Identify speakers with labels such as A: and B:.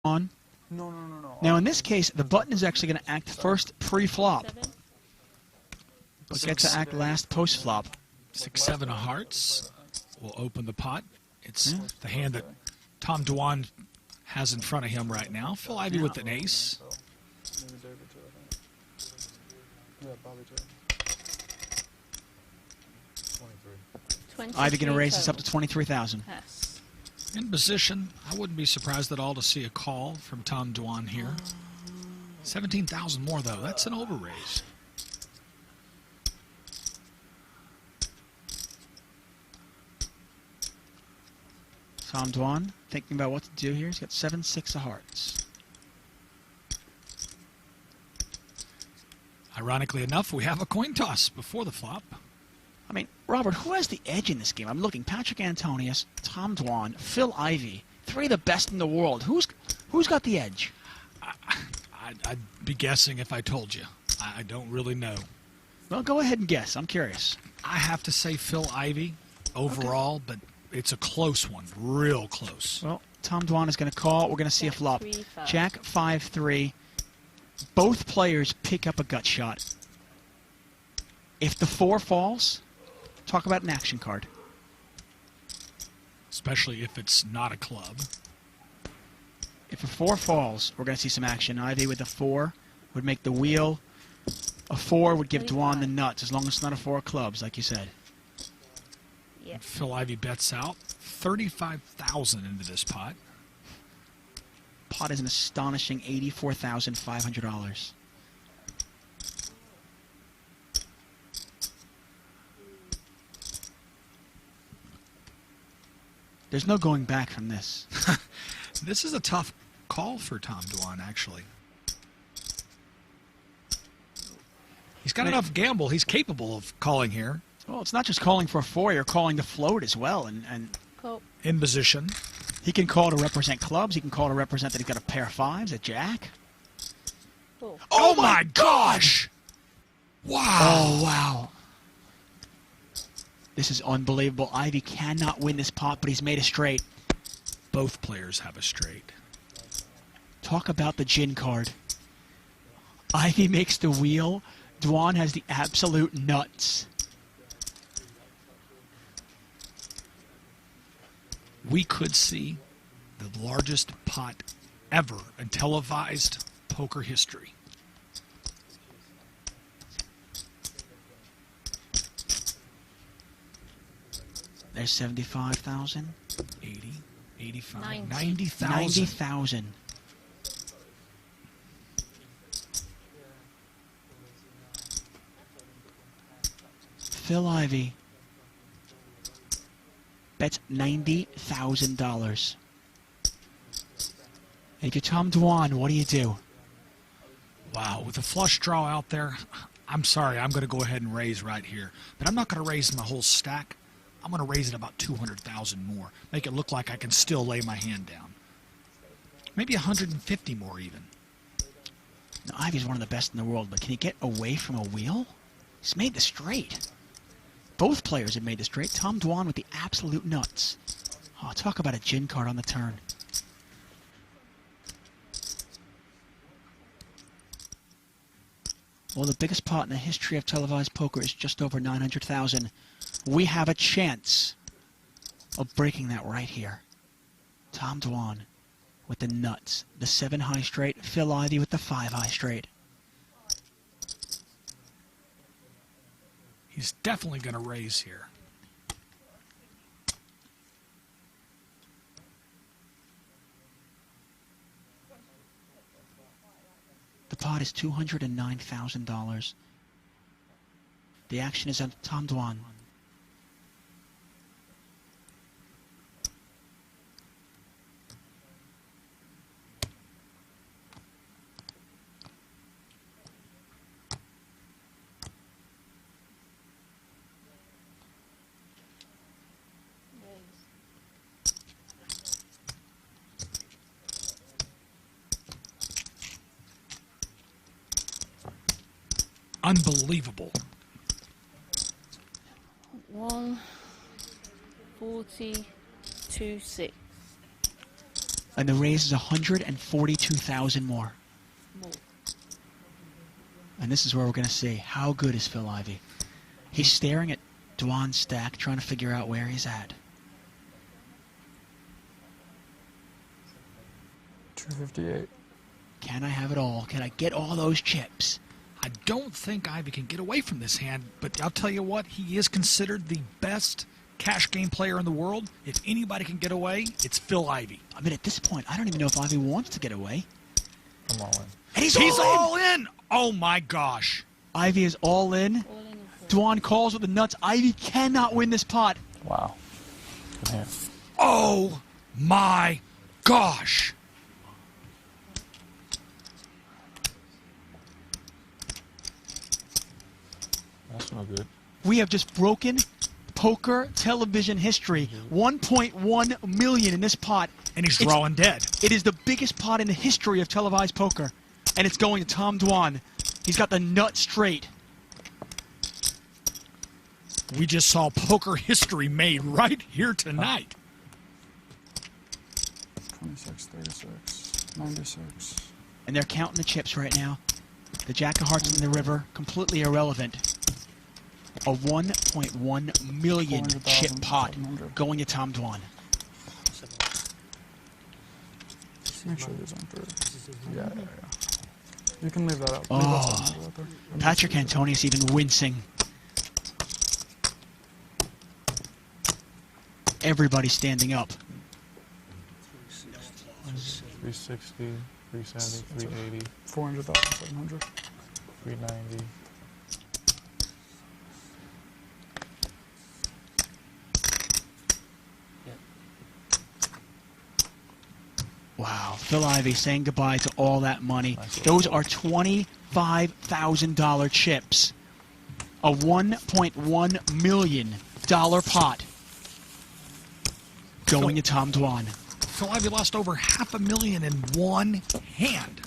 A: on.
B: No.
A: Now, in this case, the button is actually going to act first pre-flop, but gets to act last post-flop.
C: 6-7 of hearts will open the pot. It's the hand that Tom Dwan has in front of him right now. Phil Ivey with an ace.
A: Ivey going to raise this up to 23,000.
D: Yes.
C: In position, I wouldn't be surprised at all to see a call from Tom Dwan here. 17,000 more, though. That's an overraise.
A: Tom Dwan thinking about what to do here. He's got 7-6 of hearts.
C: Ironically enough, we have a coin toss before the flop.
A: I mean, Robert, who has the edge in this game? I'm looking. Patrick Antonius, Tom Dwan, Phil Ivey. Three of the best in the world. Who's got the edge?
C: I'd be guessing if I told you. I don't really know.
A: Well, go ahead and guess. I'm curious.
C: I have to say Phil Ivey overall, but it's a close one. Real close.
A: Well, Tom Dwan is going to call. We're going to see a flop. Jack 5-3. Both players pick up a gut shot. If the 4 falls, talk about an action card.
C: Especially if it's not a club.
A: If a 4 falls, we're going to see some action. Ivey with a 4 would make the wheel. A 4 would give Dwan the nuts, as long as it's not a 4 of clubs, like you said.
D: Yep.
C: Phil Ivey bets out 35,000 into this pot.
A: Pot is an astonishing $84,500. There's no going back from this.
C: This is a tough call for Tom Dwan, actually. He's got enough gamble. He's capable of calling here.
A: Well, it's not just calling for a 4. You're calling the float as well. And
D: Cool.
C: In position.
A: he can call to represent clubs. He can call to represent that he's got a pair of 5s, a jack.
D: Cool.
C: Oh my gosh! Wow.
A: Oh, wow. This is unbelievable. Ivey cannot win this pot, but he's made a straight.
C: Both players have a straight.
A: Talk about the gin card. Ivey makes the wheel. Dwan has the absolute nuts.
C: We could see the largest pot ever in televised poker history.
A: There's 75,000.
C: 80, 85,
D: 90.
C: 90,000.
A: 90,000. Phil Ivey bets $90,000. If you're Tom Dwan, what do you do?
C: Wow, with a flush draw out there, I'm sorry, I'm going to go ahead and raise right here. But I'm not going to raise my whole stack. I'm going to raise it about 200,000 more. Make it look like I can still lay my hand down. Maybe 150 more even.
A: Now, Ivey's one of the best in the world, but can he get away from a wheel? He's made the straight. Both players have made the straight. Tom Dwan with the absolute nuts. Oh, talk about a gin card on the turn. Well, the biggest pot in the history of televised poker is just over 900,000. We have a chance of breaking that right here. Tom Dwan with the nuts. The 7 high straight. Phil Ivey with the 5 high straight.
C: He's definitely going to raise here.
A: The pot is $209,000. The action is on Tom Dwan.
C: Unbelievable.
D: 142.6.
A: And the raise is 142,000 more.
D: More.
A: And this is where we're going to see how good is Phil Ivey. He's staring at Dwan's stack, trying to figure out where he's at.
B: 258.
A: Can I have it all? Can I get all those chips?
C: I don't think Ivy can get away from this hand, but I'll tell you what, he is considered the best cash game player in the world. If anybody can get away, it's Phil Ivey.
A: I mean, at this point, I don't even know if Ivy wants to get away.
B: I'm all in.
A: And he's
C: all in! Oh my gosh.
A: Ivy is all in.
D: All in and
A: Dwan calls with the nuts. Ivy cannot win this pot.
B: Wow. Good hand.
C: Oh my gosh.
B: That's no good.
A: We have just broken poker television history. 1.1 million in this pot.
C: And he's drawing dead.
A: It is the biggest pot in the history of televised poker. And it's going to Tom Dwan. He's got the nut straight.
C: We just saw poker history made right here tonight.
B: 26, 36, 96.
A: And they're counting the chips right now. The Jack of Hearts in the river, completely irrelevant. A 1.1 million chip pot going to Tom Dwan.
B: Make sure these aren't through. Yeah. You can leave that out.
A: Oh.
B: Leave that 700 out there.
A: Patrick Antonius even wincing. Everybody standing up.
B: 360, 370, 380, 400,700, 390.
A: Wow, Phil Ivey saying goodbye to all that money. Those are $25,000 chips. A $1.1 million pot going to Tom Dwan.
C: Phil Ivey lost over $500,000 in one hand.